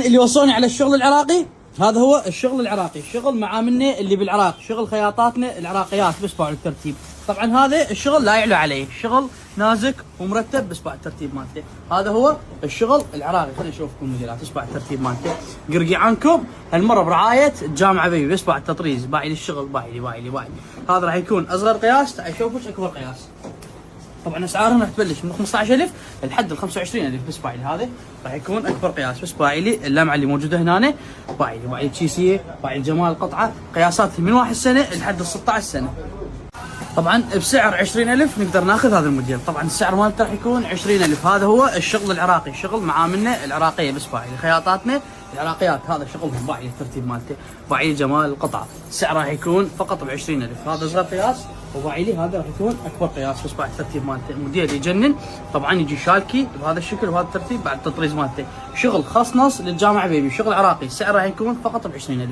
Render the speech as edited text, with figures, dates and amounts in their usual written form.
اللي وصوني على الشغل العراقي، هذا هو الشغل العراقي، شغل معاملنا اللي بالعراق، شغل خياطاتنا العراقيات باسبوع الترتيب. طبعا هذا الشغل لا يعلو عليه، شغل نازك ومرتب باسبوع الترتيب مالته. هذا هو الشغل العراقي. خلينا نشوفكم موديلات اسبوع الترتيب مالته. قرقيعانكم هالمره برعايه الجامعه بيبي باسبوع التطريز. باعي لي الشغل، باعي لي. هذا راح يكون اصغر قياس، تعال شوفوا اكبر قياس. طبعا اسعارهم راح تبلش من 15000 لحد ال 25000 بس. باعي لي هذا راح يكون اكبر قياس. بس باعي لي اللمعه اللي موجوده هنا، باعي لي تشيسيه، باعي لي جمال القطعه. قياسات من 1 سنه لحد 16 سنه. طبعا بسعر 20000 نقدر ناخذ هذا الموديل. طبعا السعر مالته راح يكون 20000. هذا هو الشغل العراقي، شغل معاملنا العراقيه بس. باعي لي خياطاتنا العراقيات، هذا شغلهم. باعي لي الترتيب مالته، باعي لي جمال القطعه. السعر راح يكون فقط ب 20000. هذا اصغر قياس، وباعي لي هذا راح يكون اكبر قياس. بس باعي الترتيب مالته موديل يجنن. طبعا يجي شالكي بهذا الشكل وهذا الترتيب بعد التطريز مالته. شغل خاص نص للجامعه بيبي، شغل عراقي. السعر راح يكون فقط ب 20000.